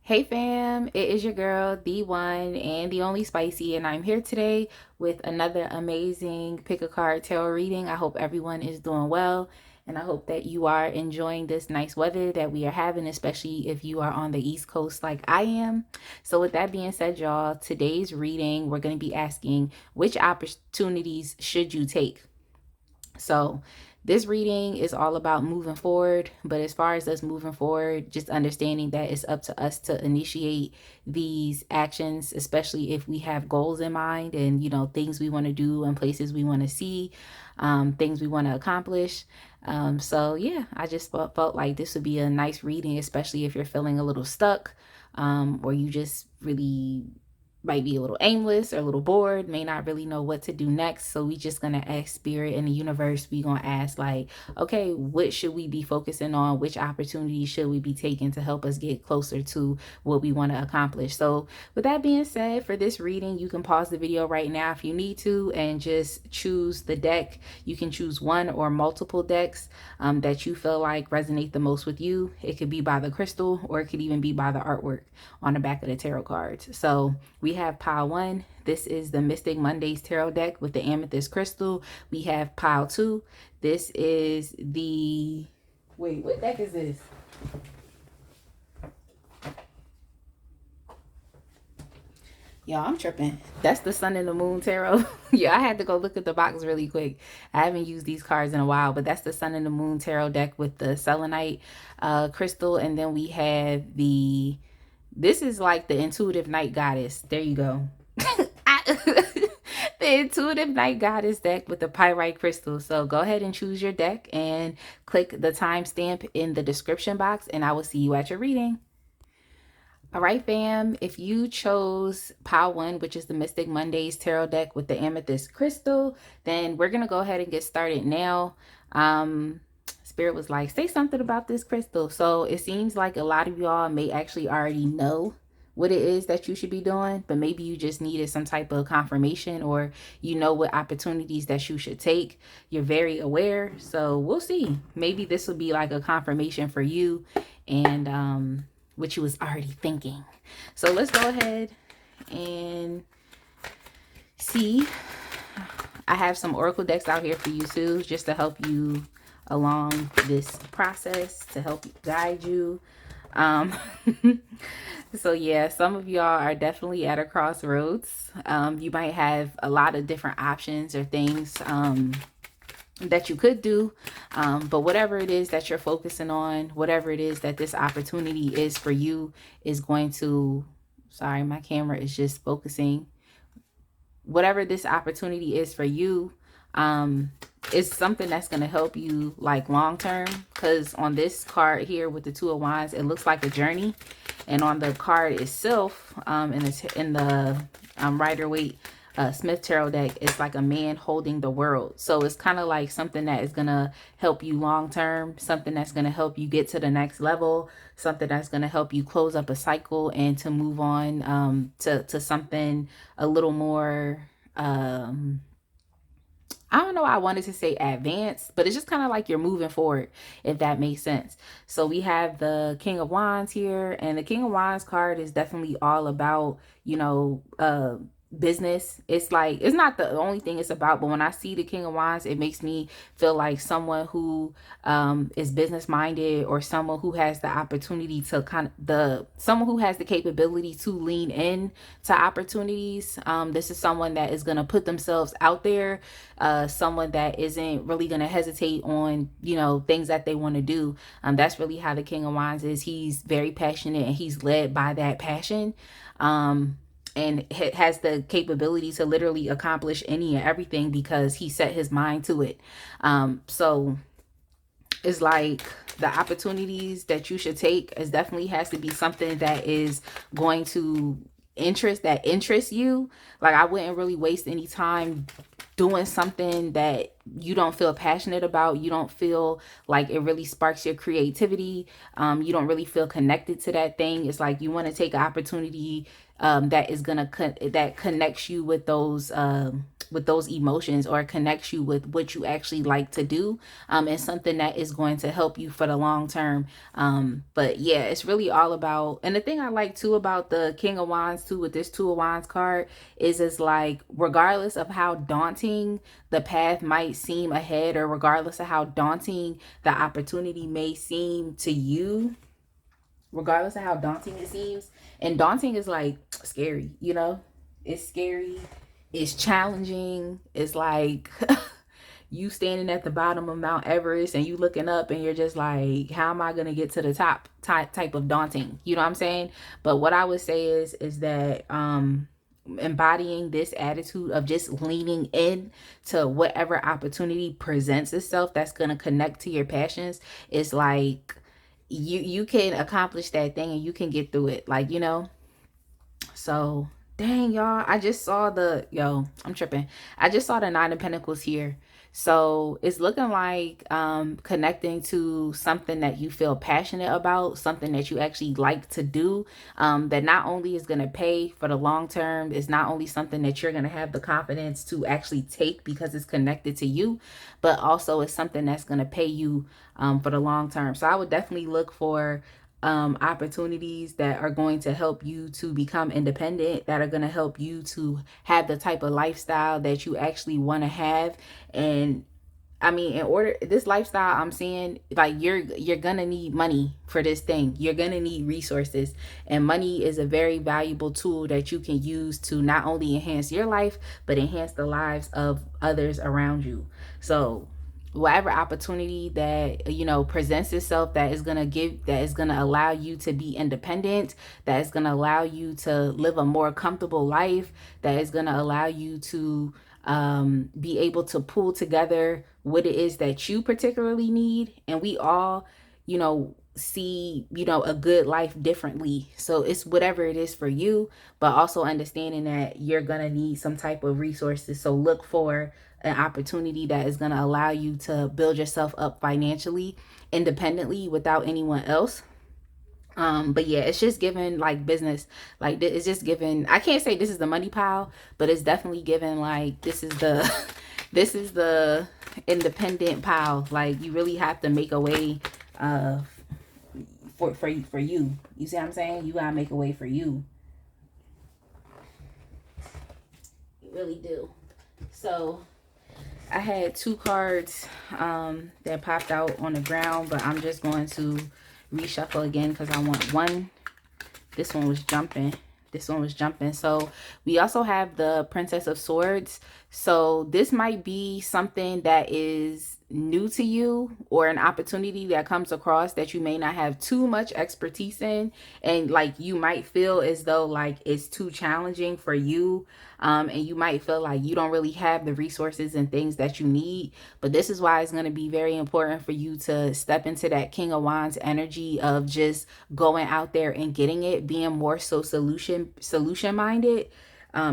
Hey fam, it is your girl, the one and the only Spicy, and I'm here today with another amazing pick a card tarot reading. I hope everyone is doing well, and I hope that you are enjoying this nice weather that we are having, especially if you are on the East Coast like I am. So with that being said, y'all, today's reading, we're going to be asking which opportunities should you take? So this reading is all about moving forward, but as far as us moving forward, just understanding that it's up to us to initiate these actions, especially if we have goals in mind and, things we want to do and places we want to see, things we want to accomplish. So yeah, I just felt like this would be a nice reading, especially if you're feeling a little stuck, or you just really might be a little aimless or a little bored, may not really know what to do next. So we just gonna ask spirit and the universe, we gonna ask like, okay, what should we be focusing on? Which opportunities should we be taking to help us get closer to what we want to accomplish? So with that being said, for this reading, you can pause the video right now if you need to and just choose the deck. You can choose one or multiple decks that you feel like resonate the most with you. It could be by the crystal or it could even be by the artwork on the back of the tarot cards. So we have pile 1. This is the Mystic Mondays tarot deck with the amethyst crystal. We have pile 2. This is the... Wait, what deck is this? Y'all, I'm tripping. That's the Sun and the Moon tarot. Yeah, I had to go look at the box really quick. I haven't used these cards in a while, but that's the Sun and the Moon tarot deck with the selenite crystal. And then we have the... This is like the Intuitive Night Goddess. There you go. The Intuitive Night Goddess deck with the pyrite crystal. So go ahead and choose your deck and click the timestamp in the description box, and I will see you at your reading. All right, fam. If you chose pile 1, which is the Mystic Mondays tarot deck with the amethyst crystal, then we're gonna go ahead and get started now. Spirit was like, say something about this crystal. So it seems like a lot of y'all may actually already know what it is that you should be doing, but maybe you just needed some type of confirmation, or you know what opportunities that you should take. You're very aware. So we'll see. Maybe this will be like a confirmation for you and what you was already thinking. So let's go ahead and see. I have some oracle decks out here for you too, just to help you along this process, to help guide you. So yeah, some of y'all are definitely at a crossroads. You might have a lot of different options or things that you could do, but whatever it is that you're focusing on, whatever it is that this opportunity is for you, is going to... Sorry, my camera is just focusing. Whatever this opportunity is for you, it's something that's going to help you like long term, because on this card here with the Two of Wands, it looks like a journey, and on the card itself, in the Rider-Waite Smith tarot deck, it's like a man holding the world. So it's kind of like something that is going to help you long term, something that's going to help you get to the next level, something that's going to help you close up a cycle and to move on to something a little more I don't know why I wanted to say advanced, but it's just kind of like you're moving forward, if that makes sense. So we have the King of Wands here, and the King of Wands card is definitely all about, business. It's like, it's not the only thing it's about, but when I see the King of Wands, it makes me feel like someone who is business minded, or someone who has the opportunity to someone who has the capability to lean in to opportunities. This is someone that is going to put themselves out there, someone that isn't really going to hesitate on things that they want to do. That's really how the King of Wands is. He's very passionate and he's led by that passion, and has the capability to literally accomplish any and everything because he set his mind to it. So it's like the opportunities that you should take is definitely has to be something that is going to interest you. Like, I wouldn't really waste any time doing something that you don't feel passionate about. You don't feel like it really sparks your creativity. You don't really feel connected to that thing. It's like you want to take an opportunity that is gonna that connects you with those emotions, or connects you with what you actually like to do, and something that is going to help you for the long term. But yeah, it's really all about, and the thing I like too about the King of Wands too with this Two of Wands card is it's like, regardless of how daunting the path might seem ahead, or regardless of how daunting the opportunity may seem to you, regardless of how daunting it seems, and daunting is like scary, you know, it's scary, it's challenging, it's like you standing at the bottom of Mount Everest and you looking up and you're just like, how am I going to get to the top? Type of daunting, you know what I'm saying? But what I would say is that embodying this attitude of just leaning in to whatever opportunity presents itself that's going to connect to your passions is like, you can accomplish that thing and you can get through it, like, you know. So dang, y'all, I just saw the, I'm tripping, I just saw the Nine of Pentacles here. So it's looking like connecting to something that you feel passionate about, something that you actually like to do, that not only is going to pay for the long term, is not only something that you're going to have the confidence to actually take because it's connected to you, but also it's something that's going to pay you for the long term. So I would definitely look for opportunities that are going to help you to become independent, that are going to help you to have the type of lifestyle that you actually want to have. And I mean, in order, this lifestyle I'm seeing, like, you're gonna need money for this thing. You're gonna need resources, and money is a very valuable tool that you can use to not only enhance your life, but enhance the lives of others around you. So whatever opportunity that, you know, presents itself, that is going to allow you to be independent, that is going to allow you to live a more comfortable life, that is going to allow you to be able to pull together what it is that you particularly need. And we all, you know, see, you know, a good life differently. So it's whatever it is for you, but also understanding that you're going to need some type of resources. So look for an opportunity that is going to allow you to build yourself up financially, independently, without anyone else. But yeah, it's just given like business, like it's just given, I can't say this is the money pile, but it's definitely given like this is the this is the independent pile. Like, you really have to make a way for you. You see what I'm saying? You gotta make a way for you. You really do. So I had two cards that popped out on the ground, but I'm just going to reshuffle again because I want one. This one was jumping. This one was jumping. So we also have the Princess of Swords. So this might be something that is new to you, or an opportunity that comes across that you may not have too much expertise in, and like you might feel as though like it's too challenging for you, and you might feel like you don't really have the resources and things that you need. But this is why it's going to be very important for you to step into that King of Wands energy of just going out there and getting it, being more so solution minded,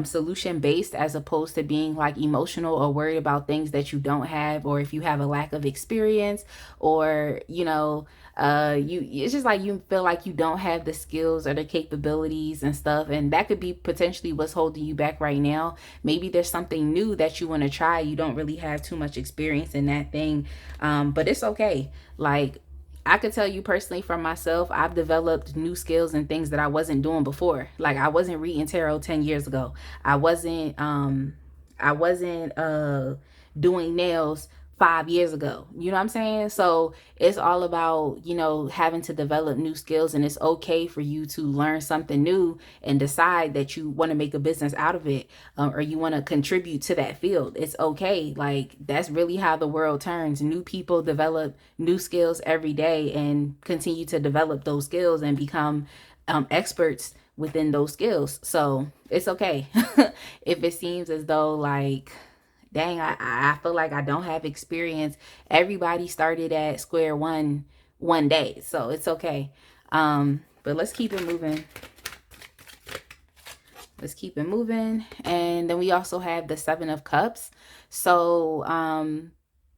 solution based, as opposed to being like emotional or worried about things that you don't have, or if you have a lack of experience, or, you know, it's just like you feel like you don't have the skills or the capabilities and stuff. And that could be potentially what's holding you back right now. Maybe there's something new that you want to try. You don't really have too much experience in that thing, but it's okay. Like, I could tell you personally from myself, I've developed new skills and things that I wasn't doing before. Like, I wasn't reading tarot 10 years ago. I wasn't doing nails 5 years ago. You know what I'm saying? So it's all about, you know, having to develop new skills, and it's okay for you to learn something new and decide that you want to make a business out of it, or you want to contribute to that field. It's okay. Like, that's really how the world turns. New people develop new skills every day and continue to develop those skills and become experts within those skills. So it's okay. If it seems as though like, dang, I feel like I don't have experience. Everybody started at square one day. So it's okay. But let's keep it moving. Let's keep it moving. And then we also have the Seven of Cups. So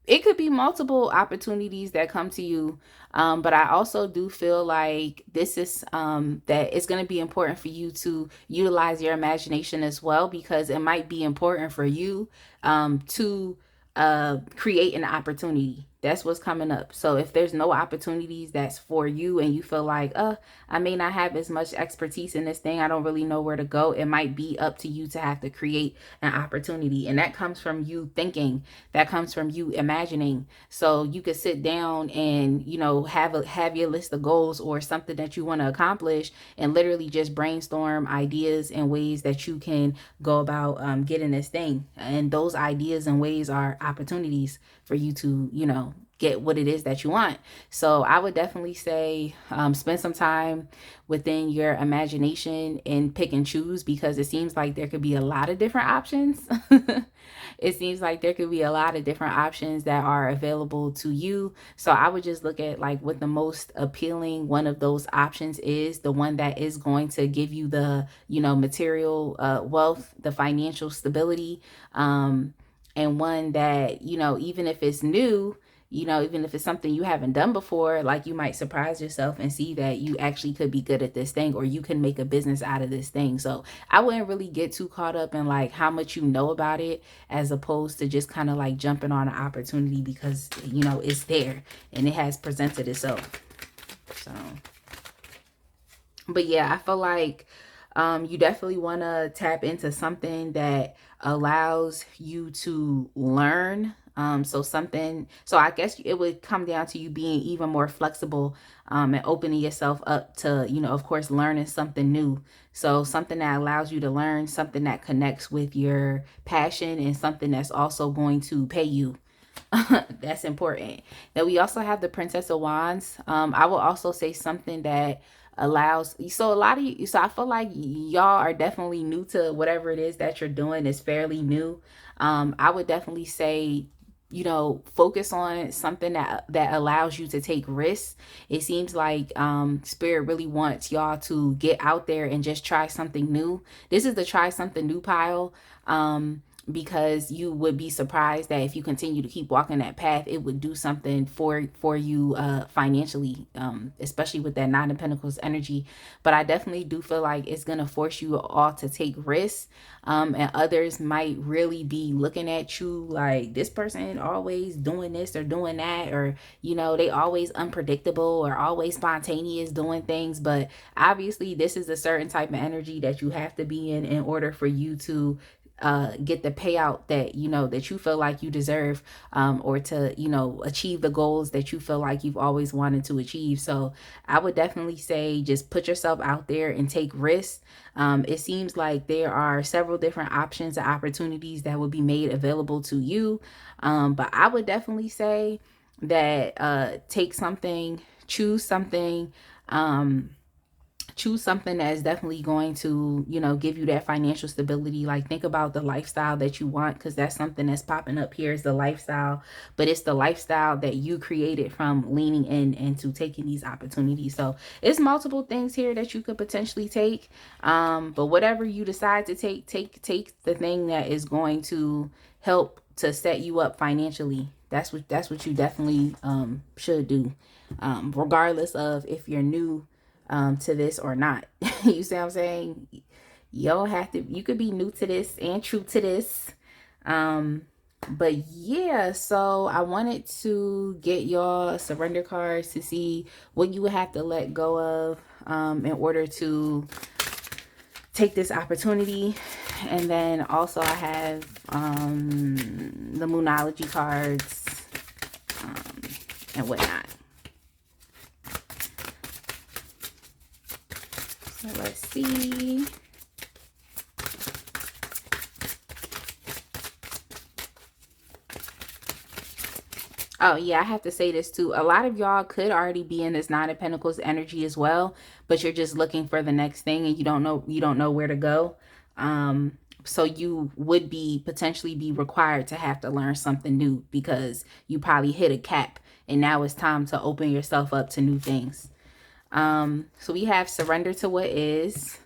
it could be multiple opportunities that come to you. But I also do feel like this is that it's going to be important for you to utilize your imagination as well, because it might be important for you to create an opportunity. That's what's coming up. So if there's no opportunities that's for you and you feel like, I may not have as much expertise in this thing, I don't really know where to go, it might be up to you to have to create an opportunity. And that comes from you thinking, that comes from you imagining. So you could sit down and, you know, have your list of goals or something that you want to accomplish, and literally just brainstorm ideas and ways that you can go about getting this thing. And those ideas and ways are opportunities for you to, you know, get what it is that you want. So I would definitely say spend some time within your imagination and pick and choose, because it seems like there could be a lot of different options. It seems like there could be a lot of different options that are available to you. So I would just look at like what the most appealing one of those options is, the one that is going to give you the, you know, material wealth, the financial stability, and one that, you know, even if it's new, you know, even if it's something you haven't done before, like you might surprise yourself and see that you actually could be good at this thing, or you can make a business out of this thing. So I wouldn't really get too caught up in like how much you know about it, as opposed to just kind of like jumping on an opportunity because, you know, it's there and it has presented itself. So, but yeah, I feel like you definitely want to tap into something that allows you to learn. So I guess it would come down to you being even more flexible and opening yourself up to, you know, of course, learning something new. So something that allows you to learn, something that connects with your passion, and something that's also going to pay you. That's important. Now we also have the Princess of Wands. I will also say something that allows, so a lot of you, so I feel like y'all are definitely new to whatever it is that you're doing, is fairly new. I would definitely say, you know, focus on something that allows you to take risks. It seems like Spirit really wants y'all to get out there and just try something new. This is the try something new pile. Because you would be surprised that if you continue to keep walking that path, it would do something for you financially, especially with that Nine of Pentacles energy. But I definitely do feel like it's going to force you all to take risks, and others might really be looking at you like, this person always doing this or doing that, or, you know, they always unpredictable or always spontaneous doing things. But obviously this is a certain type of energy that you have to be in order for you to get the payout that, you know, that you feel like you deserve, or to, you know, achieve the goals that you feel like you've always wanted to achieve. So I would definitely say just put yourself out there and take risks. It seems like there are several different options and opportunities that will be made available to you, but I would definitely say that take something, choose something, choose something that is definitely going to, you know, give you that financial stability. Like, think about the lifestyle that you want, because that's something that's popping up here, is the lifestyle. But it's the lifestyle that you created from leaning in into taking these opportunities. So it's multiple things here that you could potentially take, but whatever you decide to take the thing that is going to help to set you up financially. That's what you definitely should do, regardless of if you're new to this or not. You see what I'm saying? You could be new to this and true to this. But yeah, so I wanted to get y'all surrender cards to see what you would have to let go of in order to take this opportunity. And then also I have the Moonology cards and whatnot. So let's see. Oh yeah, I have to say this too. A lot of y'all could already be in this Nine of Pentacles energy as well, but you're just looking for the next thing and you don't know where to go. So you would potentially be required to have to learn something new, because you probably hit a cap and now it's time to open yourself up to new things. So we have surrender to what is.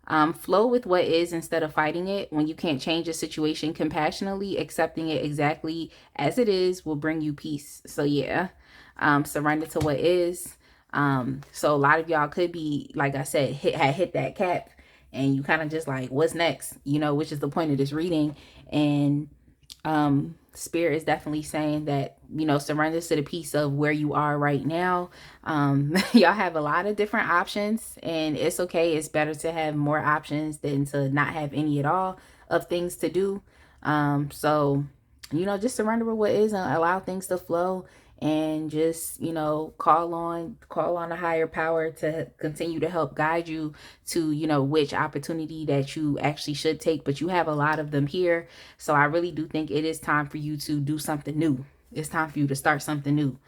Flow with what is instead of fighting it. When you can't change a situation compassionately, accepting it exactly as it is will bring you peace. So yeah, surrender to what is. So a lot of y'all could be, like I said, hit that cap, and you kind of just like, what's next? You know, which is the point of this reading. And spirit is definitely saying that, you know, surrender to the piece of where you are right now. Y'all have a lot of different options, and it's okay. It's better to have more options than to not have any at all of things to do. So, you know, just surrender with what is and allow things to flow, and just, you know, call on a higher power to continue to help guide you to, you know, which opportunity that you actually should take. But you have a lot of them here, so I really do think it is time for you to do something new. It's time for you to start something new.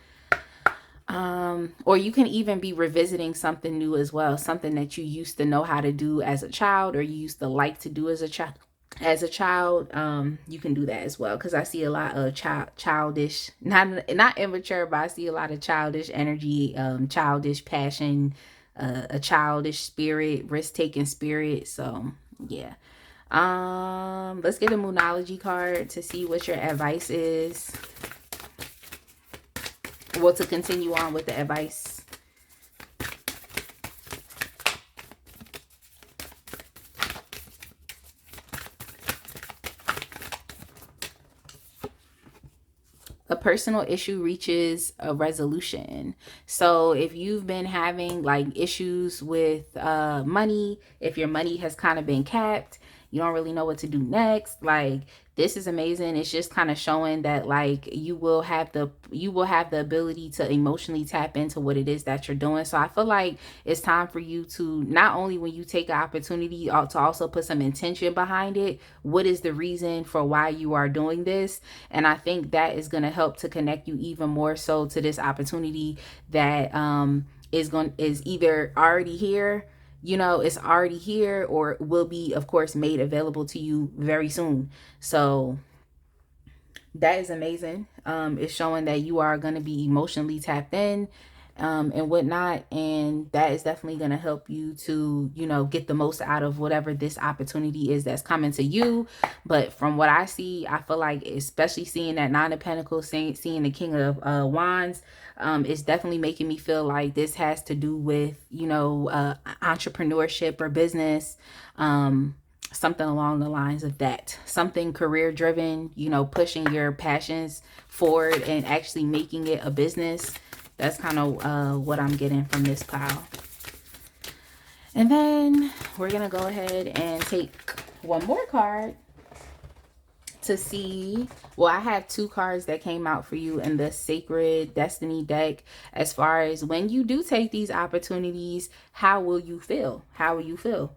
Or you can even be revisiting something new as well, something that you used to know how to do as a child, or you used to like to do as a child. You can do that as well, because I see a lot of childish, not immature, but I see a lot of childish energy, childish passion, a childish spirit, risk-taking spirit. So yeah. Let's get a Moonology card to see what your advice is. Well, to continue on with the advice. A personal issue reaches a resolution. So if you've been having like issues with money, if your money has kind of been capped, you don't really know what to do next, like, this is amazing. It's just kind of showing that like you will have the ability to emotionally tap into what it is that you're doing. So I feel like it's time for you to, not only when you take an opportunity, to also put some intention behind it. What is the reason for why you are doing this? And I think that is going to help to connect you even more so to this opportunity that is either already here, you know, it's already here, or will be, of course, made available to you very soon. So that is amazing. It's showing that you are going to be emotionally tapped in, and whatnot, and that is definitely going to help you to, you know, get the most out of whatever this opportunity is that's coming to you. But from what I see, I feel like, especially seeing that Nine of Pentacles, seeing the King of Wands, it's definitely making me feel like this has to do with, you know, entrepreneurship or business, something along the lines of that, something career driven, you know, pushing your passions forward and actually making it a business. That's kind of what I'm getting from this pile. And then we're going to go ahead and take one more card to see. Well, I have two cards that came out for you in the Sacred Destiny deck, as far as when you do take these opportunities, how will you feel? How will you feel?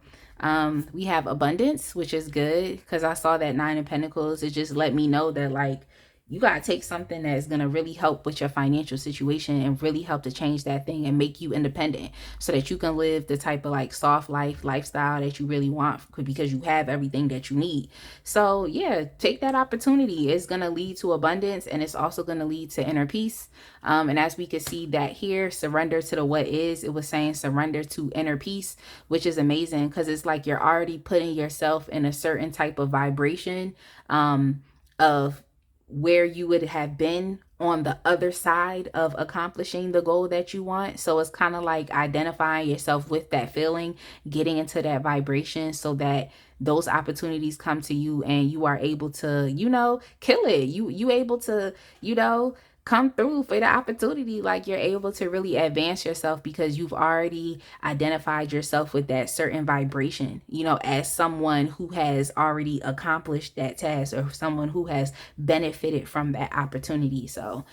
We have abundance, which is good, because I saw that Nine of Pentacles. It just let me know that like you got to take something that's going to really help with your financial situation and really help to change that thing and make you independent, so that you can live the type of like soft lifestyle that you really want, because you have everything that you need. So yeah, take that opportunity. It's going to lead to abundance, and it's also going to lead to inner peace. And as we can see that here, surrender to the what is, it was saying surrender to inner peace, which is amazing, because it's like you're already putting yourself in a certain type of vibration of where you would have been on the other side of accomplishing the goal that you want. So it's kind of like identifying yourself with that feeling, getting into that vibration, so that those opportunities come to you and you are able to, you know, kill it. You able to, you know, come through for the opportunity. Like, you're able to really advance yourself because you've already identified yourself with that certain vibration, you know, as someone who has already accomplished that task, or someone who has benefited from that opportunity. So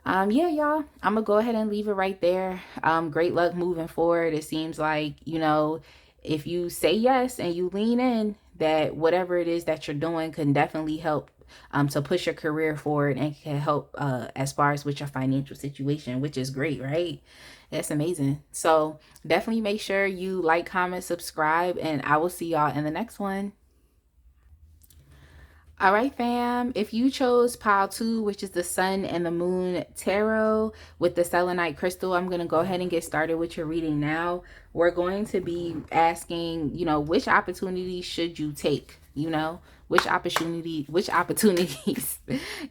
yeah, y'all, I'm gonna go ahead and leave it right there. Great luck moving forward. It seems like, you know, if you say yes and you lean in, that whatever it is that you're doing can definitely help to push your career forward, and can help as far as with your financial situation, which is great, right? That's amazing. So definitely make sure you like, comment, subscribe, and I will see y'all in the next one. All right, fam. If you chose pile 2, which is the sun and the moon tarot with the selenite crystal, I'm going to go ahead and get started with your reading now. We're going to be asking, which opportunities should you take? Which opportunities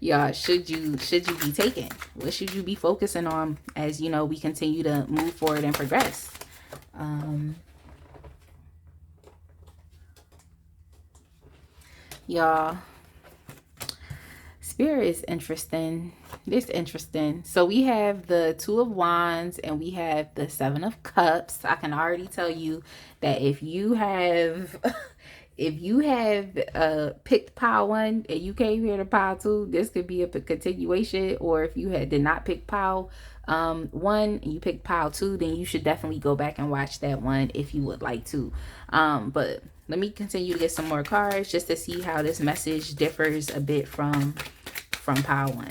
yeah, should you be taking? What should you be focusing on as, we continue to move forward and progress? Y'all, Spirit is interesting. This interesting. So we have the Two of Wands and we have the Seven of Cups. I can already tell you that if you have if you have picked pile 1 and you came here to pile 2, this could be a continuation. Or if you did not pick pile 1 and you picked pile 2, then you should definitely go back and watch that one if you would like to. But let me continue to get some more cards just to see how this message differs a bit from pile 1.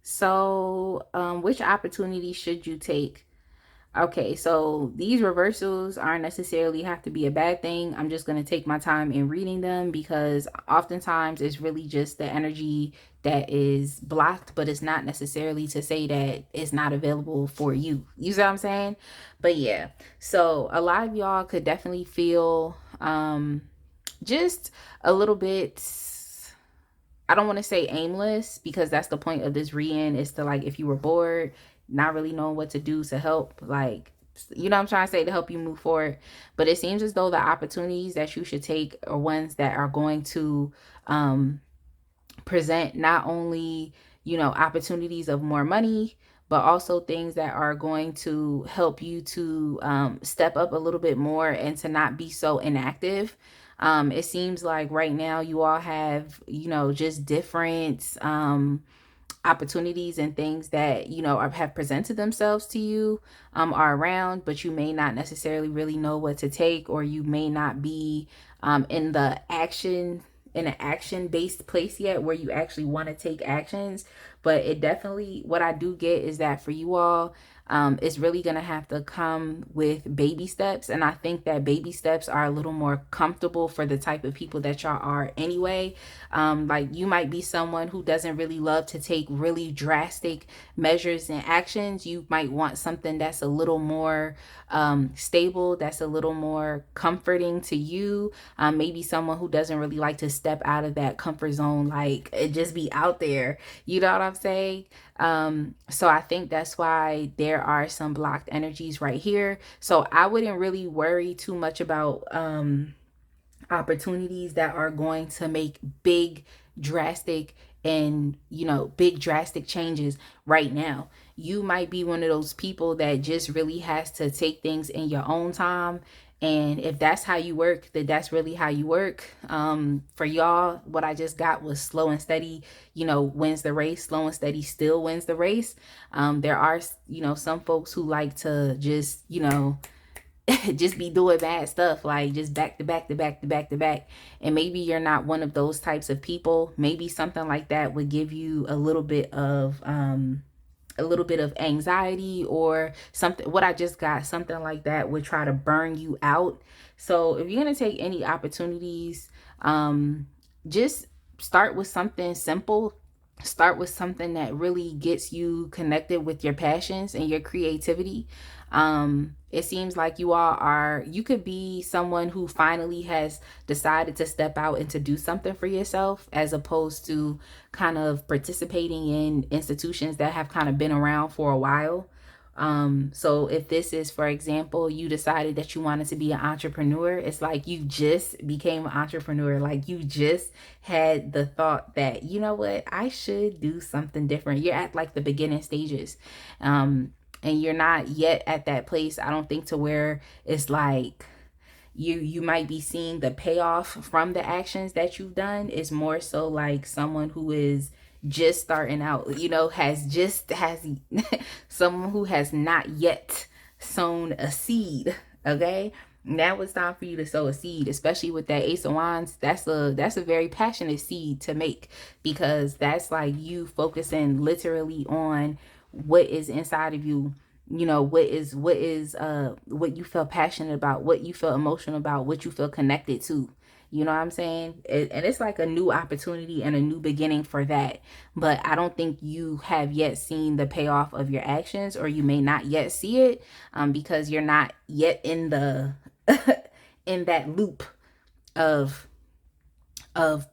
So, which opportunity should you take? Okay, so these reversals aren't necessarily have to be a bad thing. I'm just going to take my time in reading them because oftentimes it's really just the energy that is blocked, but it's not necessarily to say that it's not available for you. You see what I'm saying? But yeah, so a lot of y'all could definitely feel just a little bit, I don't want to say aimless, because that's the point of this reading, is to, like, if you were bored, not really knowing what to do to help, like, I'm trying to say, to help you move forward. But it seems as though the opportunities that you should take are ones that are going to present not only, opportunities of more money, but also things that are going to help you to step up a little bit more and to not be so inactive. It seems like right now you all have, just different opportunities and things that, have presented themselves to you, are around, but you may not necessarily really know what to take, or you may not be in an action based place yet where you actually want to take actions. But it definitely, what I do get is that for you all, it's really going to have to come with baby steps. And I think that baby steps are a little more comfortable for the type of people that y'all are anyway. Like, you might be someone who doesn't really love to take really drastic measures and actions. You might want something that's a little more stable, that's a little more comforting to you. Maybe someone who doesn't really like to step out of that comfort zone, like, it just be out there. You know what I'm saying? So I think that's why there are some blocked energies right here. So I wouldn't really worry too much about opportunities that are going to make big drastic big drastic changes right now. You might be one of those people that just really has to take things in your own time, and if that's how you work, then that's really how you work. For y'all, what I just got was slow and steady, wins the race. Slow and steady still wins the race. There are, some folks who like to just, just be doing bad stuff, like just back to back to back to back to back. And maybe you're not one of those types of people. Maybe something like that would give you a little bit of anxiety, or something. What I just got, something like that would try to burn you out. So if you're going to take any opportunities, just start with something simple. Start with something that really gets you connected with your passions and your creativity. It seems like you could be someone who finally has decided to step out and to do something for yourself, as opposed to kind of participating in institutions that have kind of been around for a while. So if this is, for example, you decided that you wanted to be an entrepreneur, it's like you just became an entrepreneur. Like, you just had the thought that, you know what, I should do something different. You're at, like, the beginning stages. and you're not yet at that place, I don't think, to where it's like you might be seeing the payoff from the actions that you've done. Is more so like someone who is just starting out, has someone who has not yet sown a seed. Okay, now it's time for you to sow a seed, especially with that Ace of Wands. That's a very passionate seed to make, because that's like you focusing literally on what is inside of you. What you feel passionate about, what you feel emotional about, what you feel connected to. You know what I'm saying? And it's like a new opportunity and a new beginning for that. But I don't think you have yet seen the payoff of your actions, or you may not yet see it, because you're not yet in the in that loop of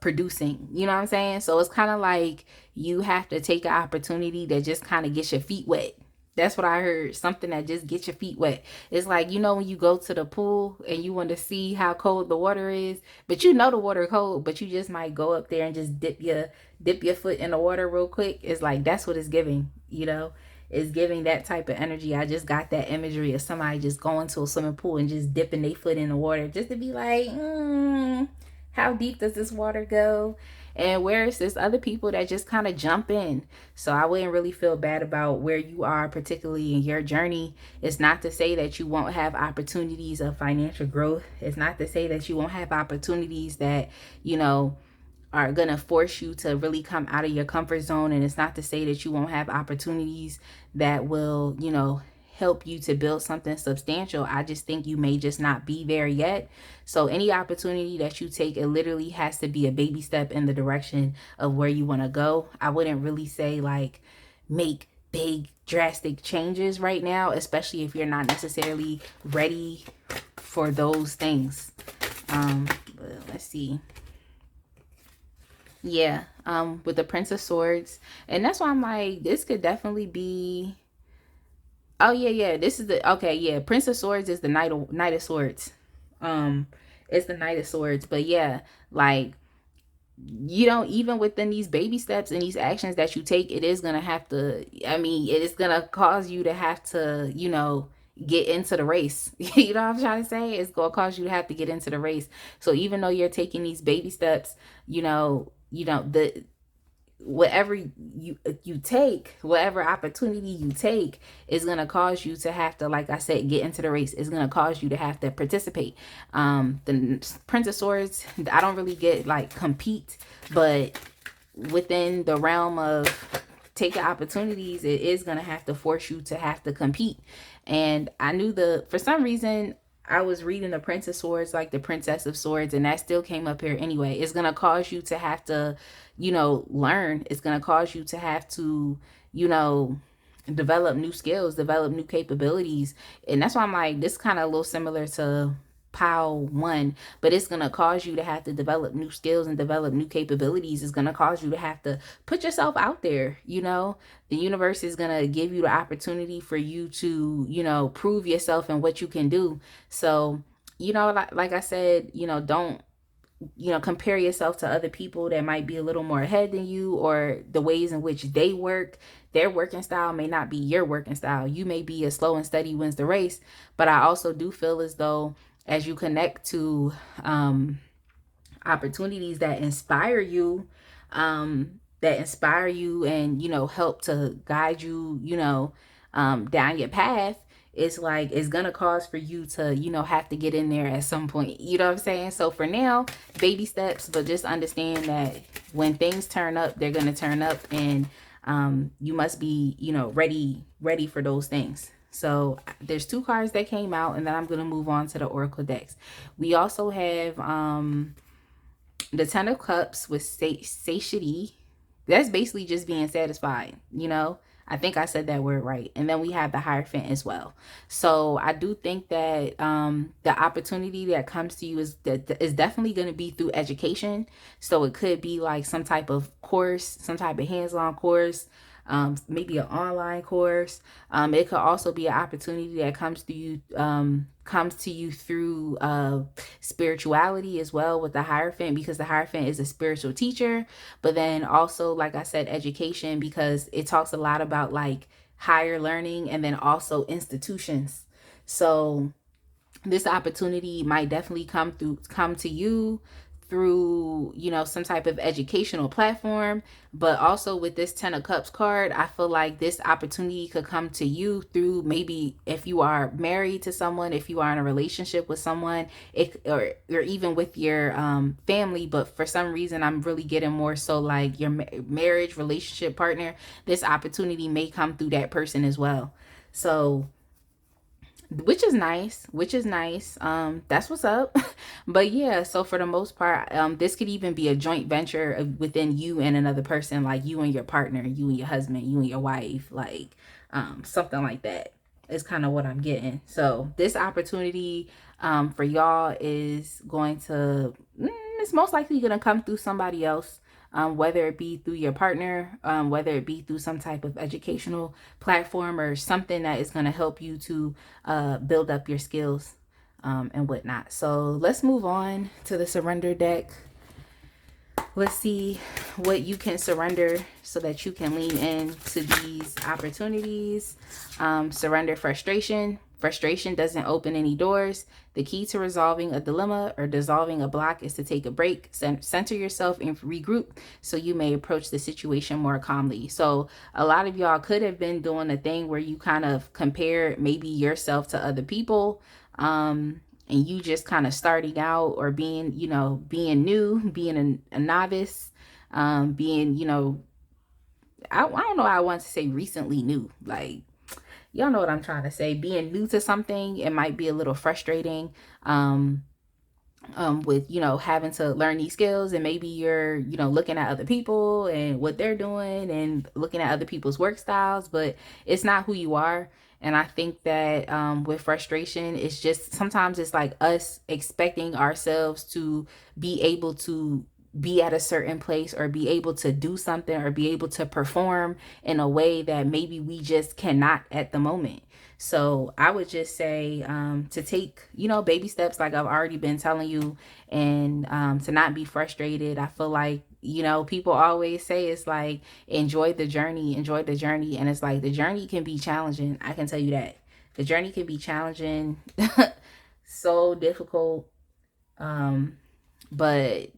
producing. You know what I'm saying? So it's kind of like you have to take an opportunity that just kind of gets your feet wet. That's what I heard. Something that just gets your feet wet. It's like, when you go to the pool and you want to see how cold the water is, but the water cold, but you just might go up there and just dip your foot in the water real quick. It's like, that's what it's giving, It's giving that type of energy. I just got that imagery of somebody just going to a swimming pool and just dipping their foot in the water just to be like, how deep does this water go? And whereas there's other people that just kind of jump in. So I wouldn't really feel bad about where you are, particularly in your journey. It's not to say that you won't have opportunities of financial growth. It's not to say that you won't have opportunities that, are going to force you to really come out of your comfort zone. And it's not to say that you won't have opportunities that will, help you to build something substantial. I just think you may just not be there yet. So any opportunity that you take, it literally has to be a baby step in the direction of where you want to go. I wouldn't really say like make big drastic changes right now, especially if you're not necessarily ready for those things. Let's see. Yeah, with the Prince of Swords. And that's why I'm like, this could definitely be... Oh yeah. This is Prince of Swords is the Knight of Swords. It's the Knight of Swords. But yeah, like, even within these baby steps and these actions that you take, it is gonna have to, it is gonna cause you to have to, get into the race. You know what I'm trying to say? It's gonna cause you to have to get into the race. So even though you're taking these baby steps, the whatever you take, whatever opportunity you take, is going to cause you to have to, like I said, get into the race. It's going to cause you to have to participate. The Prince of Swords, I don't really get like compete, but within the realm of taking opportunities, it is going to have to force you to have to compete. And I knew for some reason, I was reading the Prince of Swords, like the Princess of Swords, and that still came up here anyway. It's going to cause you to have to, learn. It's going to cause you to have to, develop new skills, develop new capabilities. And that's why I'm like, this kind of a little similar to pile 1, but it's going to cause you to have to develop new skills and develop new capabilities. It's going to cause you to have to put yourself out there. The universe is going to give you the opportunity for you to, prove yourself and what you can do. So, like I said, don't, compare yourself to other people that might be a little more ahead than you, or the ways in which they work. Their working style may not be your working style. You may be a slow and steady wins the race. But I also do feel as though, as you connect to opportunities that inspire you, and, help to guide you, down your path, it's like, it's gonna cause for you to, have to get in there at some point. You know what I'm saying? So for now, baby steps, but just understand that when things turn up, they're gonna turn up, and you must be, ready for those things. So there's 2 cards that came out, and then I'm going to move on to the Oracle decks. We also have the 10 of Cups with satiety. That's basically just being satisfied, I think I said that word right. And then we have the Hierophant as well. So I do think that the opportunity that comes to you is definitely going to be through education. So it could be like some type of course, some type of hands-on course, maybe an online course. It could also be an opportunity that comes to you through spirituality as well, with the Hierophant, because the Hierophant is a spiritual teacher. But then also, like I said, education, because it talks a lot about like higher learning, and then also institutions. So this opportunity might definitely come to you through, you know, some type of educational platform. But also with this 10 of Cups card, I feel like this opportunity could come to you through, maybe if you are married to someone, if you are in a relationship with someone, or even with your family. But for some reason, I'm really getting more so like your marriage, relationship partner. This opportunity may come through that person as well. So which is nice, that's what's up. But yeah, so for the most part, this could even be a joint venture within you and another person, like you and your partner, you and your husband, you and your wife, like something like that is kind of what I'm getting. So this opportunity for y'all is going to it's most likely going to come through somebody else, whether it be through your partner, whether it be through some type of educational platform or something that is going to help you to build up your skills and whatnot. So let's move on to the surrender deck. Let's see what you can surrender so that you can lean into these opportunities. Surrender frustration. Frustration doesn't open any doors. The key to resolving a dilemma or dissolving a block is to take a break, center yourself, and regroup so you may approach the situation more calmly. So a lot of y'all could have been doing a thing where you kind of compare maybe yourself to other people. And you just kind of starting out, or being, you know, being new, being a novice, being, you know, I don't know, I want to say recently new, like, y'all know what I'm trying to say. Being new to something, it might be a little frustrating, with, you know, having to learn these skills, and maybe you're, you know, looking at other people and what they're doing and looking at other people's work styles, but it's not who you are. And I think that with frustration, it's just sometimes it's like us expecting ourselves to be able to be at a certain place, or be able to do something, or be able to perform in a way that maybe we just cannot at the moment. So I would just say to take, you know, baby steps, like I've already been telling you, and to not be frustrated. I feel like, you know, people always say it's like, enjoy the journey, enjoy the journey. And it's like, the journey can be challenging. I can tell you that. The journey can be challenging, so difficult. But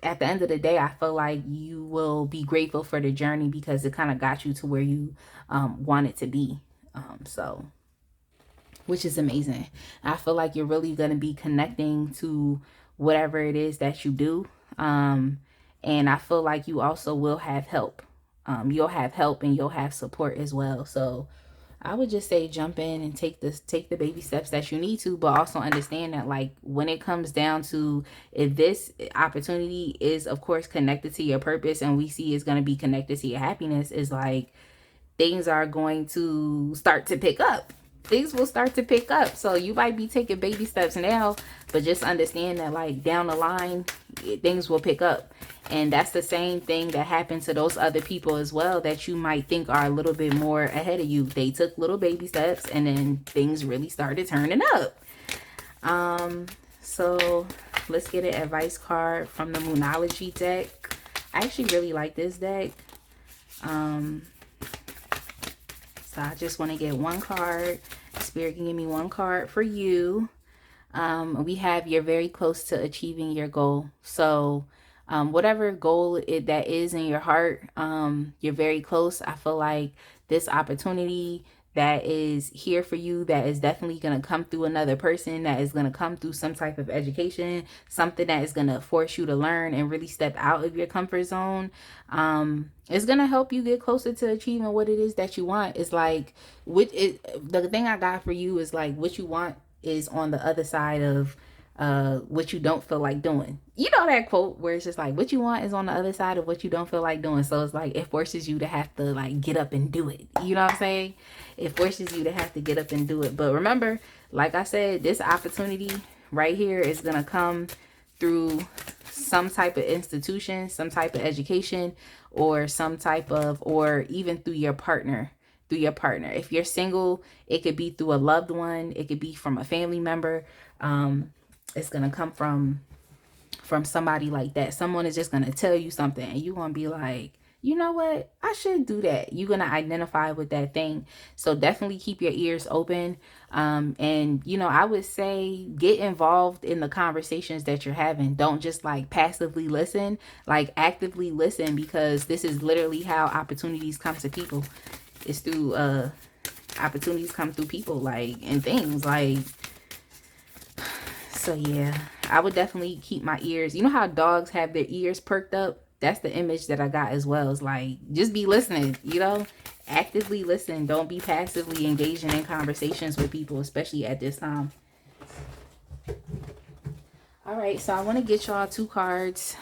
at the end of the day, I feel like you will be grateful for the journey, because it kind of got you to where you want it to be. So, which is amazing. I feel like you're really going to be connecting to whatever it is that you do. And I feel like you also will have help. You'll have help, and you'll have support as well. So I would just say jump in and take the baby steps that you need to, but also understand that, like, when it comes down to, if this opportunity is of course connected to your purpose, and we see is going to be connected to your happiness, is like, things are going to start to pick up. Things will start to pick up. So you might be taking baby steps now, but just understand that, like, down the line, things will pick up. And that's the same thing that happened to those other people as well, that you might think are a little bit more ahead of you. They took little baby steps, and then things really started turning up. So let's get an advice card from the Moonology deck. I actually really like this deck. So I just want to get one card. Spirit can give me one card for you. We have, you're very close to achieving your goal. So whatever goal that is in your heart, you're very close. I feel like this opportunity that is here for you, that is definitely going to come through another person, that is going to come through some type of education, something that is going to force you to learn and really step out of your comfort zone. It's going to help you get closer to achieving what it is that you want. It's like, the thing I got for you is like, what you want is on the other side of what you don't feel like doing. You know that quote where it's just like, what you want is on the other side of what you don't feel like doing. So it's like, it forces you to have to like get up and do it. You know what I'm saying? It forces you to have to get up and do it. But remember, like I said, this opportunity right here is going to come through some type of institution, some type of education, or some type of, or even through your partner. If you're single, it could be through a loved one. It could be from a family member. It's going to come from somebody like that. Someone is just going to tell you something, and you're going to be like, you know what, I should do that. You're going to identify with that thing. So definitely keep your ears open. And, you know, I would say get involved in the conversations that you're having. Don't just like passively listen, like actively listen, because this is literally how opportunities come to people. It's through, opportunities come through people, like, and things like, so yeah, I would definitely keep my ears. You know how dogs have their ears perked up? That's the image that I got as well. It's like, just be listening, you know, actively listen. Don't be passively engaging in conversations with people, especially at this time. All right, so I want to get y'all 2 cards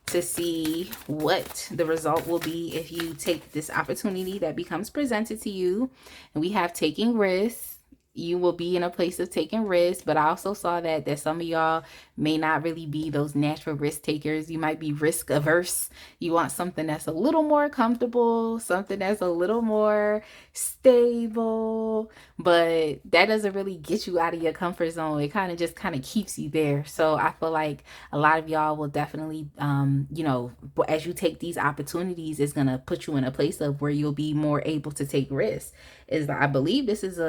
to see what the result will be if you take this opportunity that becomes presented to you. And we have taking risks. You will be in a place of taking risks, but I also saw that some of y'all may not really be those natural risk takers. You might be risk averse. You want something that's a little more comfortable, something that's a little more stable, but that doesn't really get you out of your comfort zone. It kind of keeps you there. So I feel like a lot of y'all will definitely, you know, as you take these opportunities, it's going to put you in a place of where you'll be more able to take risks. I believe this is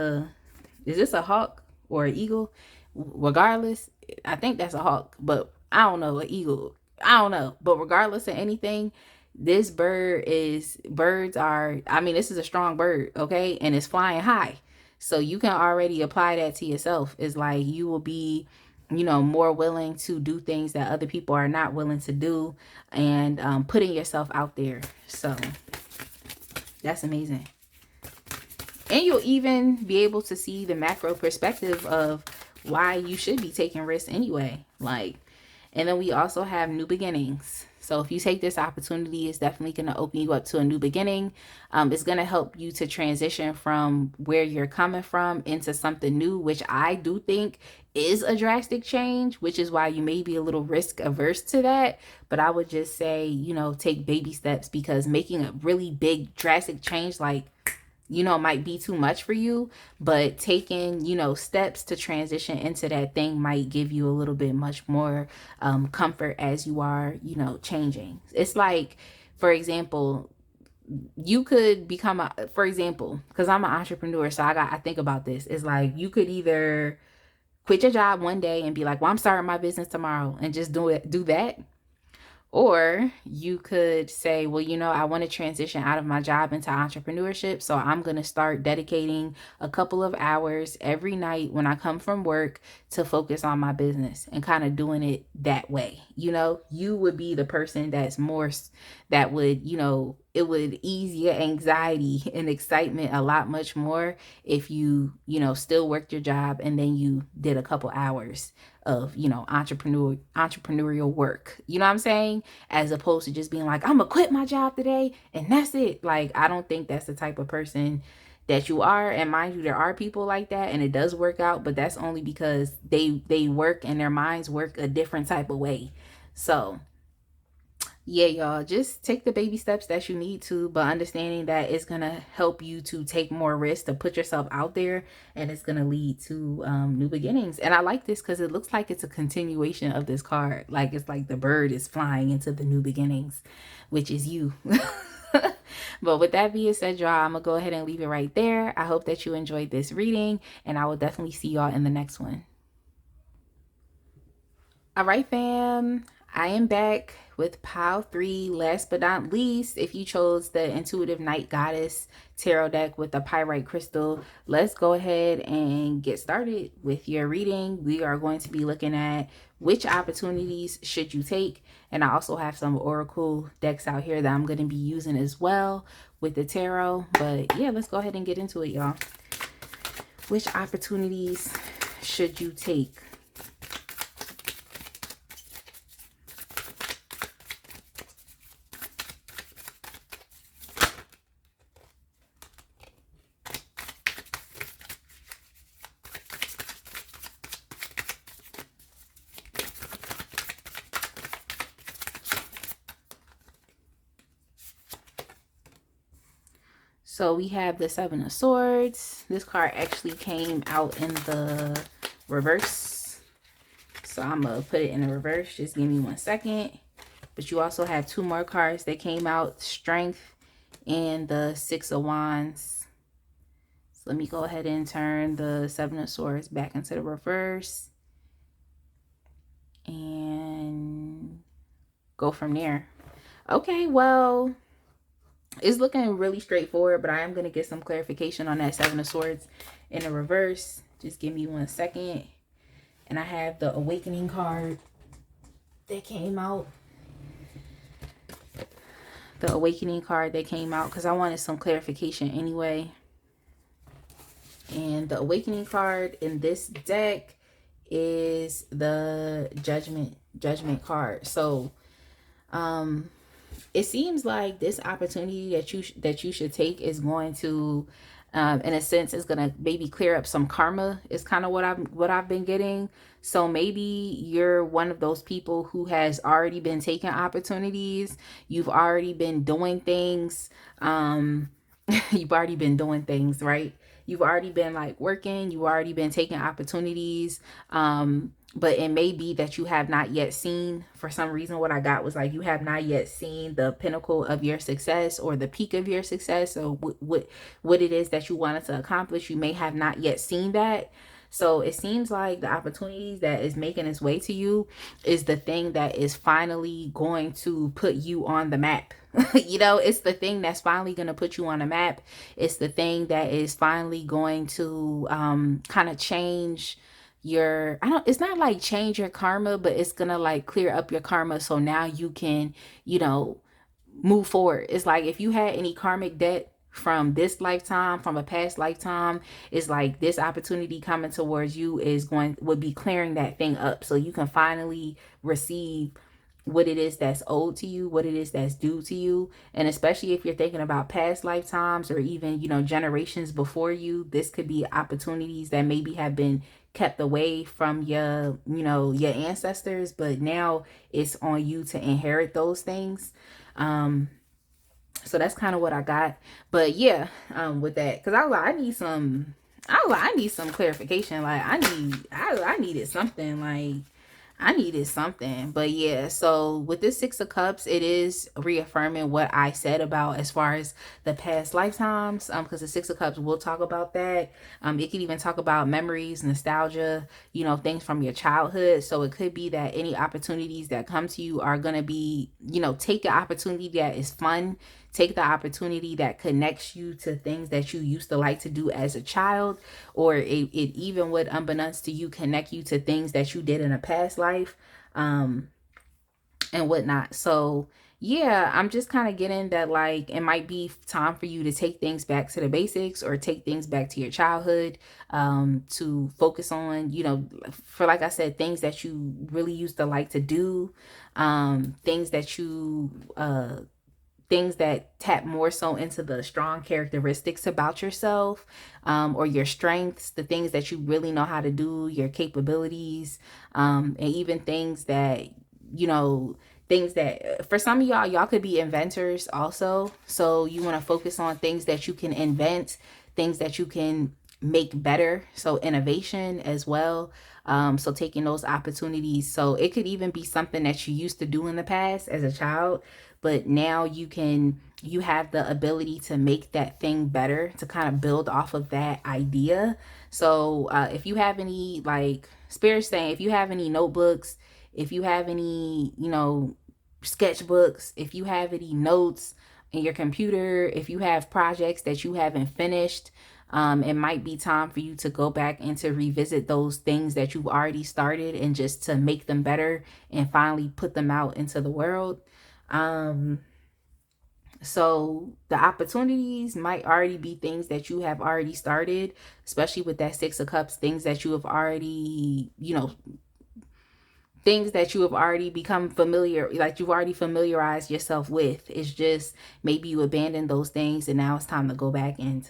this a hawk or an eagle? Regardless, I think that's a hawk, but I don't know, an eagle. I don't know. But regardless of anything, this birds are, I mean, this is a strong bird, okay? And it's flying high. So you can already apply that to yourself. It's like you will be, you know, more willing to do things that other people are not willing to do, and putting yourself out there. So that's amazing. And you'll even be able to see the macro perspective of why you should be taking risks anyway. Like, and then we also have new beginnings. So if you take this opportunity, it's definitely going to open you up to a new beginning. It's going to help you to transition from where you're coming from into something new, which I do think is a drastic change, which is why you may be a little risk averse to that. But I would just say, you know, take baby steps, because making a really big drastic change, like, you know, might be too much for you, but taking, you know, steps to transition into that thing might give you a little bit much more comfort as you are, you know, changing. It's like, for example, you could become for example, because I'm an entrepreneur, so I think about this. It's like you could either quit your job one day and be like, well, I'm starting my business tomorrow, and just do that. Or you could say, well, you know, I want to transition out of my job into entrepreneurship. So I'm going to start dedicating a couple of hours every night when I come from work to focus on my business, and kind of doing it that way. You know, you would be the person that would, you know, it would ease your anxiety and excitement a lot much more if you know, still worked your job and then you did a couple hours of, you know, entrepreneurial work. You know what I'm saying? As opposed to just being like, I'm gonna quit my job today and that's it. Like, I don't think that's the type of person that you are. And mind you, there are people like that, and it does work out, but that's only because they work and their minds work a different type of way. So yeah, y'all, just take the baby steps that you need to, but understanding that it's going to help you to take more risks, to put yourself out there, and it's going to lead to new beginnings. And I like this because it looks like it's a continuation of this card. Like, it's like the bird is flying into the new beginnings, which is you. But with that being said, y'all, I'm going to go ahead and leave it right there. I hope that you enjoyed this reading, and I will definitely see y'all in the next one. All right, fam. I am back with pile 3. Last but not least, if you chose the Intuitive Night Goddess Tarot deck with the pyrite crystal, let's go ahead and get started with your reading. We are going to be looking at which opportunities should you take. And I also have some oracle decks out here that I'm going to be using as well with the tarot. But yeah, let's go ahead and get into it, y'all. Which opportunities should you take? So we have the 7 of Swords. This card actually came out in the reverse. So I'm going to put it in the reverse. Just give me 1 second. But you also have 2 more cards that came out, Strength and the 6 of Wands. So let me go ahead and turn the 7 of Swords back into the reverse and go from there. Okay, well, it's looking really straightforward, but I am going to get some clarification on that 7 of Swords in the reverse. Just give me 1 second. And I have the Awakening card that came out. The Awakening card that came out because I wanted some clarification anyway. And the Awakening card in this deck is the Judgment card. So it seems like this opportunity that you should take is going to in a sense is going to maybe clear up some karma, is kind of what I've been getting. So maybe you're one of those people who has already been taking opportunities. You've already been doing things. You've already been doing things, right? You've already been like working, you've already been taking opportunities. But it may be that you have not yet seen, for some reason, what I got was like, you have not yet seen the pinnacle of your success or the peak of your success, or what it is that you wanted to accomplish. You may have not yet seen that. So it seems like the opportunities that is making its way to you is the thing that is finally going to put you on the map. You know, it's the thing that's finally going to put you on a map. It's the thing that is finally going to kind of change your, it's not like change your karma, but it's gonna like clear up your karma, so now you can, you know, move forward. It's like if you had any karmic debt from this lifetime, from a past lifetime, it's like this opportunity coming towards you would be clearing that thing up, so you can finally receive what it is that's owed to you, what it is that's due to you. And especially if you're thinking about past lifetimes or even, you know, generations before you, this could be opportunities that maybe have been kept away from your, you know, your ancestors, but now it's on you to inherit those things. So that's kind of what I got. But yeah, with that, because I need some clarification. Like I needed something, like I needed something. But yeah, so with this 6 of Cups, it is reaffirming what I said about as far as the past lifetimes, because the 6 of Cups will talk about that. It can even talk about memories, nostalgia, you know, things from your childhood. So it could be that any opportunities that come to you are going to be, you know, take the opportunity that is fun. Take the opportunity that connects you to things that you used to like to do as a child, or it even would, unbeknownst to you, connect you to things that you did in a past life, and whatnot. So yeah, I'm just kind of getting that, like, it might be time for you to take things back to the basics or take things back to your childhood, to focus on, you know, for, like I said, things that you really used to like to do, things that tap more so into the strong characteristics about yourself, or your strengths, the things that you really know how to do, your capabilities, and even things that, you know, things that for some of y'all could be inventors also. So you want to focus on things that you can invent, things that you can make better. So innovation as well. So taking those opportunities. So it could even be something that you used to do in the past as a child, but now you have the ability to make that thing better, to kind of build off of that idea. So if you have any, like Spirit saying, if you have any notebooks, if you have any, you know, sketchbooks, if you have any notes in your computer, if you have projects that you haven't finished, it might be time for you to go back and to revisit those things that you've already started, and just to make them better and finally put them out into the world. So the opportunities might already be things that you have already started, especially with that 6 of Cups, things that you have already, you know, things that you have already become familiar, like you've already familiarized yourself with. It's just maybe you abandoned those things, and now it's time to go back and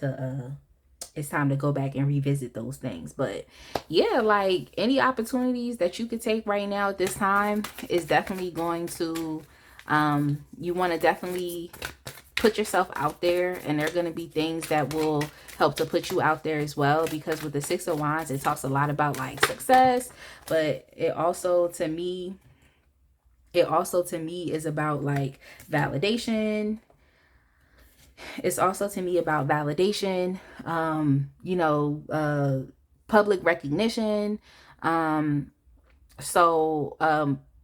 revisit those things. But yeah, like any opportunities that you could take right now at this time is definitely going to, you want to definitely put yourself out there, and there are going to be things that will help to put you out there as well, because with the 6 of Wands, it talks a lot about like success, but it also, to me, it also to me is about like validation. It's also to me about validation, public recognition. Um, so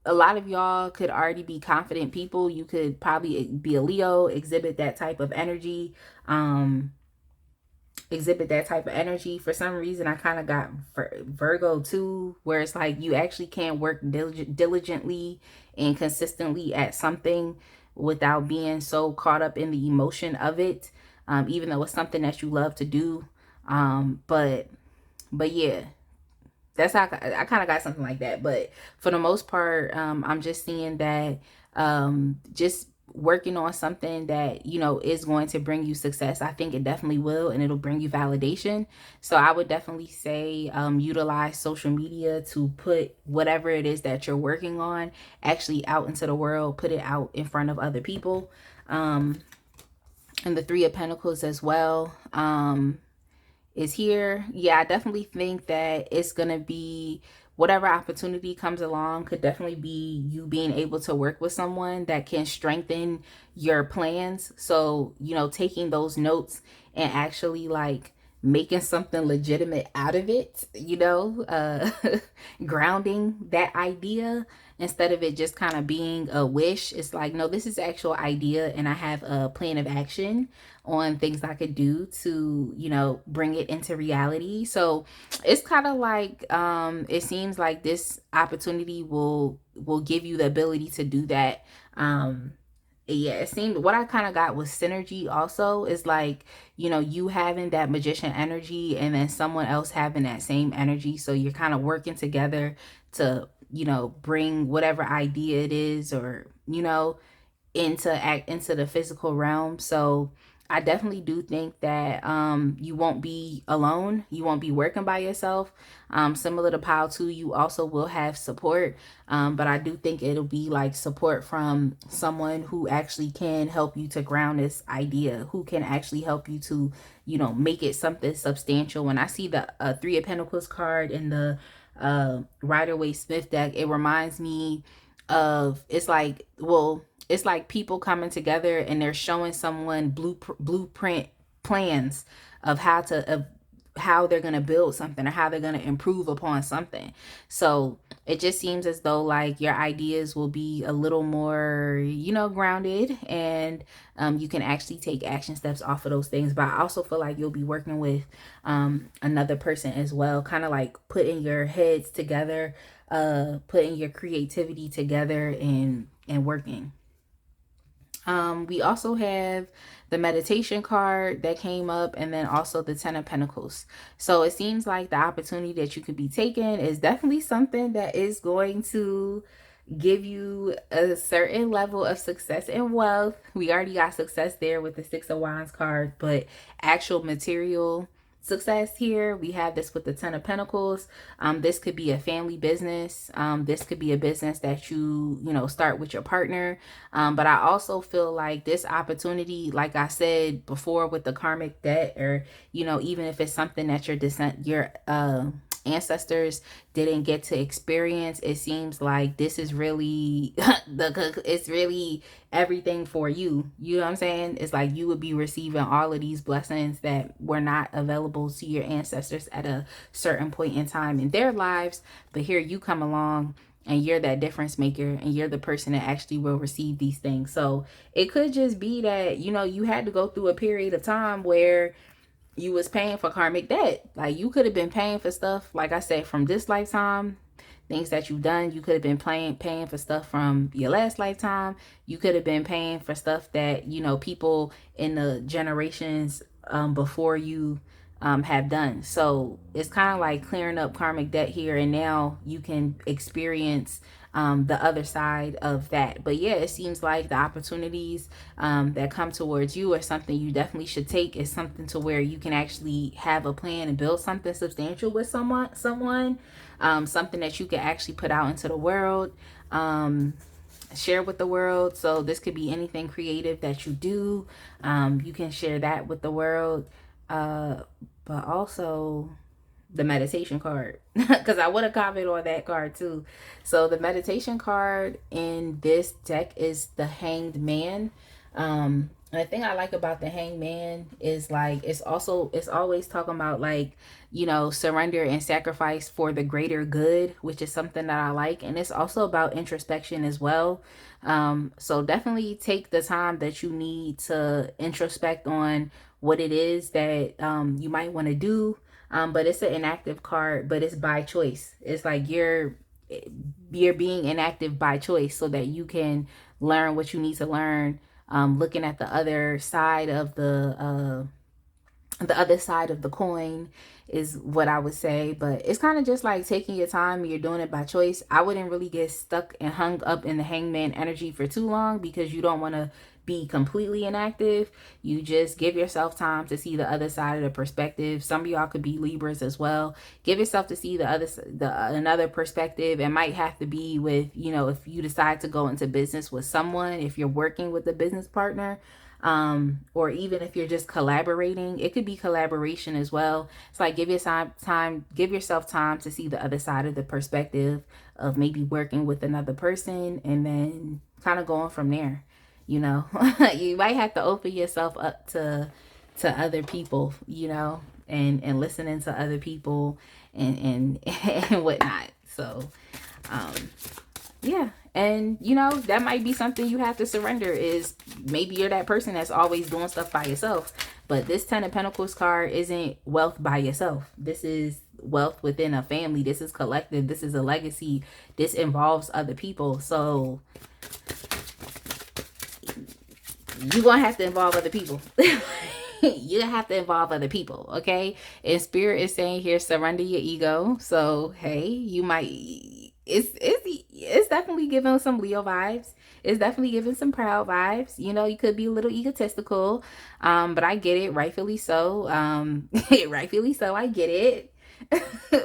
a lot of y'all could already be confident people. You could probably be a Leo, exhibit that type of energy. Um, For some reason, I kind of got Virgo too, where it's like you actually can't work diligently and consistently at something without being so caught up in the emotion of it, even though it's something that you love to do. But yeah, that's how I kind of got something like that. But for the most part, I'm just seeing that just working on something that is going to bring you success. I think it definitely will, and it'll bring you validation. So I would definitely say utilize social media to put whatever it is that you're working on actually out into the world, put it out in front of other people. And the Three of Pentacles as well is here. Yeah, I definitely think that it's gonna be whatever opportunity comes along could definitely be you being able to work with someone that can strengthen your plans. So, taking those notes and actually like making something legitimate out of it, grounding that idea instead of it just kind of being a wish. It's like, no, this is actual idea, and I have a plan of action on things I could do to, bring it into reality. So it's kind of like it seems like this opportunity will give you the ability to do that. Yeah, it seemed what I kind of got was synergy also is like, you having that magician energy and then someone else having that same energy. So you're kind of working together to, bring whatever idea it is or, into the physical realm. So I definitely do think that you won't be alone. You won't be working by yourself. Similar to Pile 2, you also will have support. But I do think it'll be like support from someone who actually can help you to ground this idea, who can actually help you to, make it something substantial. When I see the Three of Pentacles card in the Rider-Waite-Smith deck, it reminds me of, it's like people coming together and they're showing someone blueprint plans of how they're going to build something or how they're going to improve upon something. So it just seems as though like your ideas will be a little more, grounded, and you can actually take action steps off of those things. But I also feel like you'll be working with another person as well, kind of like putting your heads together, putting your creativity together and working. We also have the meditation card that came up, and then also the Ten of Pentacles. So it seems like the opportunity that you could be taking is definitely something that is going to give you a certain level of success and wealth. We already got success there with the Six of Wands card, but actual material success here, we have this with the Ten of Pentacles. This could be a family business. This could be a business that you start with your partner. But I also feel like this opportunity, like I said before with the karmic debt, or even if it's something that your ancestors didn't get to experience, it seems like this is really it's really everything for you. You know what I'm saying? It's like you would be receiving all of these blessings that were not available to your ancestors at a certain point in time in their lives, but here you come along and you're that difference maker, and you're the person that actually will receive these things. So it could just be that you had to go through a period of time where you was paying for karmic debt. Like you could have been paying for stuff, like I said, from this lifetime, things that you've done. You could have been paying for stuff from your last lifetime. You could have been paying for stuff that people in the generations before you have done. So it's kind of like clearing up karmic debt here, and now you can experience the other side of that. But yeah, it seems like the opportunities that come towards you are something you definitely should take. Is something to where you can actually have a plan and build something substantial with someone, something that you can actually put out into the world, share with the world. So this could be anything creative that you do. You can share that with the world. But also the meditation card, because I would have commented on that card too. So the meditation card in this deck is the Hanged Man. And the thing I like about the Hanged Man is like it's always talking about like, you know, surrender and sacrifice for the greater good, which is something that I like. And it's also about introspection as well. So definitely take the time that you need to introspect on what it is that you might want to do. But it's an inactive card, but it's by choice. It's like you're being inactive by choice so that you can learn what you need to learn. Looking at the other side of the other side of the coin is what I would say. But it's kind of just like taking your time. You're doing it by choice. I wouldn't really get stuck and hung up in the hangman energy for too long, because you don't want to be completely inactive. You just give yourself time to see the other side of the perspective. Some of y'all could be Libras as well. Give yourself to see another perspective. It might have to be with, you know, if you decide to go into business with someone, if you're working with a business partner, or even if you're just collaborating, it could be collaboration as well. It's like give yourself time to see the other side of the perspective of maybe working with another person, and then kind of going from there. You know, you might have to open yourself up to other people, you know, and listening to other people and whatnot. So, yeah. And, you know, that might be something you have to surrender, is maybe you're that person that's always doing stuff by yourself. But this 10 of Pentacles card isn't wealth by yourself. This is wealth within a family. This is collective. This is a legacy. This involves other people. So you're going to have to involve other people. You have to involve other people, okay? And Spirit is saying here, surrender your ego. So, hey, you might... It's definitely giving some Leo vibes. It's definitely giving some proud vibes. You know, you could be a little egotistical, but I get it, rightfully so. Rightfully so, I get it.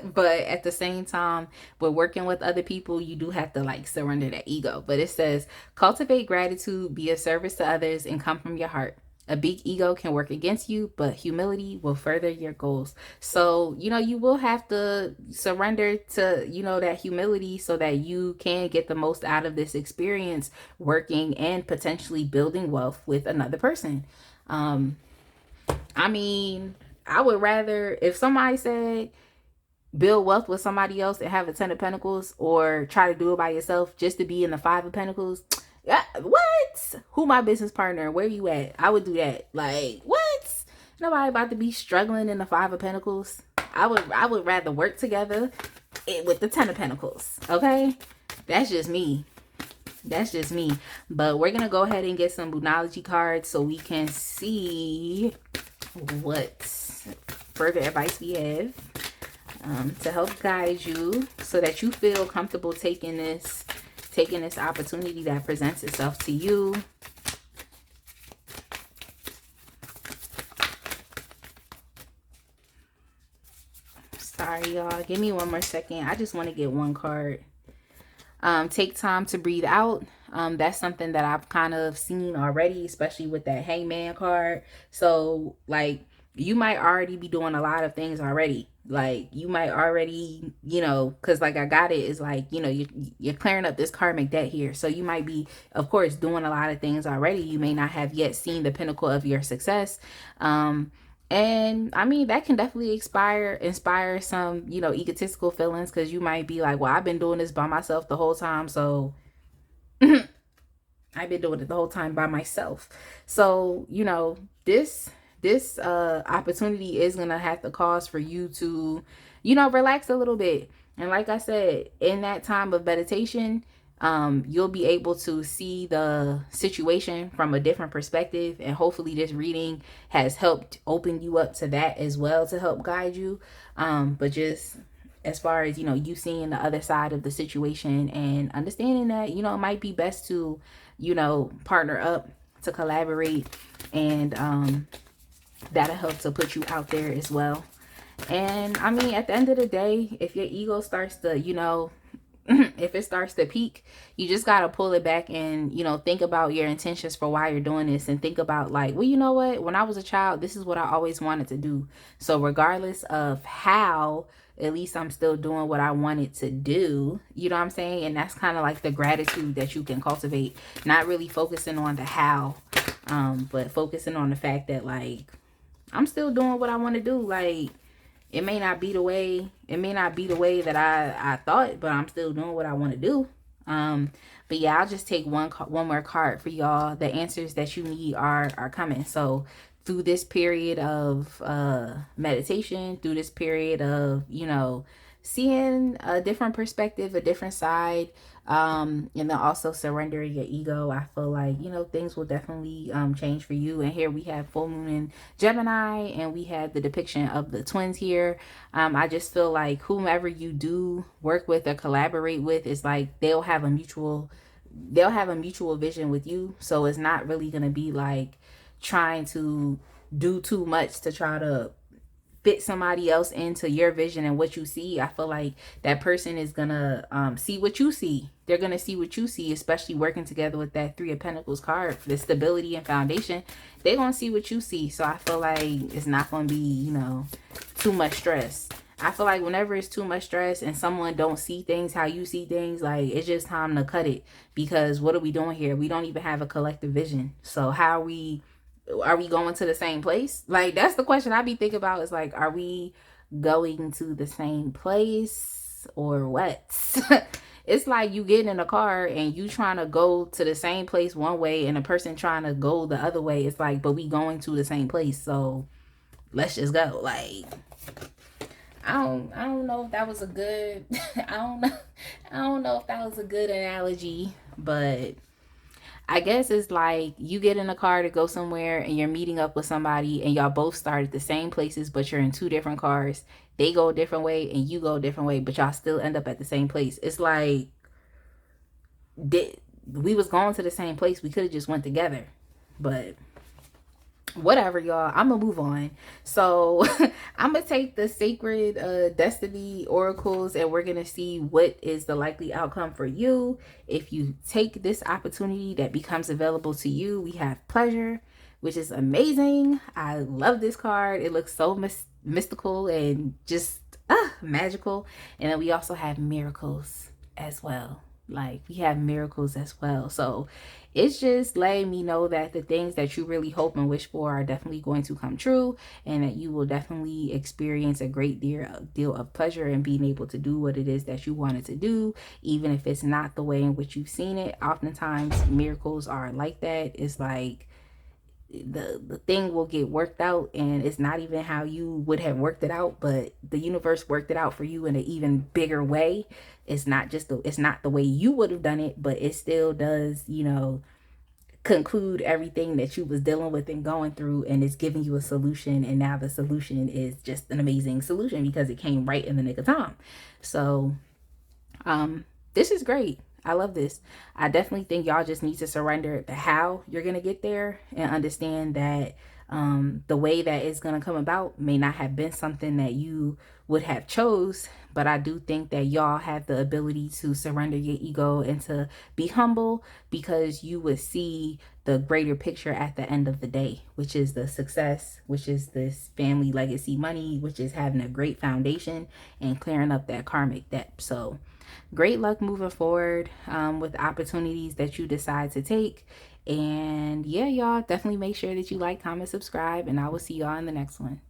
But at the same time, with working with other people, you do have to like surrender that ego. But it says, cultivate gratitude, be of service to others, and come from your heart. A big ego can work against you, but humility will further your goals. So, you know, you will have to surrender to, you know, that humility so that you can get the most out of this experience working and potentially building wealth with another person. I mean, I would rather, if somebody said build wealth with somebody else and have a 10 of Pentacles, or try to do it by yourself just to be in the 5 of Pentacles, what? Who my business partner? Where you at? I would do that. Like, what? Nobody about to be struggling in the 5 of Pentacles. I would rather work together with the 10 of Pentacles. Okay? That's just me. That's just me. But we're going to go ahead and get some Moonology cards so we can see what further advice we have to help guide you so that you feel comfortable taking this opportunity that presents itself to you. Sorry, y'all. Give me one more second. I just want to get one card. Take time to breathe out. That's something that I've kind of seen already, especially with that Hangman card. So, like, you might already be doing a lot of things already. Like, you might already, you know, because like I got it, is like, you know, you're clearing up this karmic debt here. So you might be, of course, doing a lot of things already. You may not have yet seen the pinnacle of your success. And I mean, that can definitely inspire some, you know, egotistical feelings, because you might be like, well, I've been doing this by myself the whole time. So I've been doing it the whole time by myself. So, you know, this opportunity is gonna have to cause for you to, you know, relax a little bit. And like I said, in that time of meditation, you'll be able to see the situation from a different perspective, and hopefully this reading has helped open you up to that as well, to help guide you. But just as far as, you know, you seeing the other side of the situation and understanding that, you know, it might be best to, you know, partner up, to collaborate, and that'll help to put you out there as well. And I mean, at the end of the day, if your ego starts to, you know, if it starts to peak, you just got to pull it back and, you know, think about your intentions for why you're doing this, and think about like, well, you know what, when I was a child, this is what I always wanted to do. So regardless of how, at least I'm still doing what I wanted to do. You know what I'm saying? And that's kind of like the gratitude that you can cultivate, not really focusing on the how, but focusing on the fact that like, I'm still doing what I want to do. Like, it may not be the way that I thought, but I'm still doing what I want to do. But yeah, I'll just take one more card for y'all. The answers that you need are coming. So through this period of meditation, through this period of, you know, seeing a different perspective, a different side, and then also surrendering your ego, I feel like, you know, things will definitely change for you. And here we have full moon in Gemini, and we have the depiction of the twins here. I just feel like whomever you do work with or collaborate with is like they'll have a mutual vision with you. So it's not really gonna be like trying to do too much to try to fit somebody else into your vision and what you see. I feel like that person is gonna see what you see. They're gonna see what you see, especially working together with that Three of Pentacles card, the stability and foundation. They're gonna see what you see. So I feel like it's not gonna be, you know, too much stress. I feel like whenever it's too much stress and someone don't see things how you see things, like, it's just time to cut it. Because what are we doing here? We don't even have a collective vision. So how are we going to the same place? Like, that's the question I be thinking about, is like, are we going to the same place or what? It's like you getting in a car and you trying to go to the same place one way and a person trying to go the other way. It's like, but we going to the same place, so let's just go. Like, I don't know if that was a good I don't know if that was a good analogy, but I guess it's like you get in a car to go somewhere and you're meeting up with somebody and y'all both start at the same places, but you're in two different cars. They go a different way and you go a different way, but y'all still end up at the same place. It's like, we was going to the same place. We could have just went together, but whatever, y'all. I'm gonna move on. So I'm gonna take the sacred destiny oracles, and we're gonna see what is the likely outcome for you if you take this opportunity that becomes available to you. We have pleasure, which is amazing. I love this card. It looks so mystical and just magical. And then we also have miracles as well. Like, we have miracles as well. So it's just letting me know that the things that you really hope and wish for are definitely going to come true, and that you will definitely experience a great deal of pleasure in being able to do what it is that you wanted to do, even if it's not the way in which you've seen it. Oftentimes miracles are like that. It's like the thing will get worked out, and it's not even how you would have worked it out, but the universe worked it out for you in an even bigger way. It's not the way you would have done it, but it still does, you know, conclude everything that you was dealing with and going through, and it's giving you a solution. And now the solution is just an amazing solution because it came right in the nick of time. So this is great. I love this. I definitely think y'all just need to surrender the how you're going to get there, and understand that the way that it's going to come about may not have been something that you would have chose. But I do think that y'all have the ability to surrender your ego and to be humble, because you would see the greater picture at the end of the day, which is the success, which is this family legacy money, which is having a great foundation and clearing up that karmic debt. So great luck moving forward with opportunities that you decide to take. And yeah, y'all, definitely make sure that you like, comment, subscribe, and I will see y'all in the next one.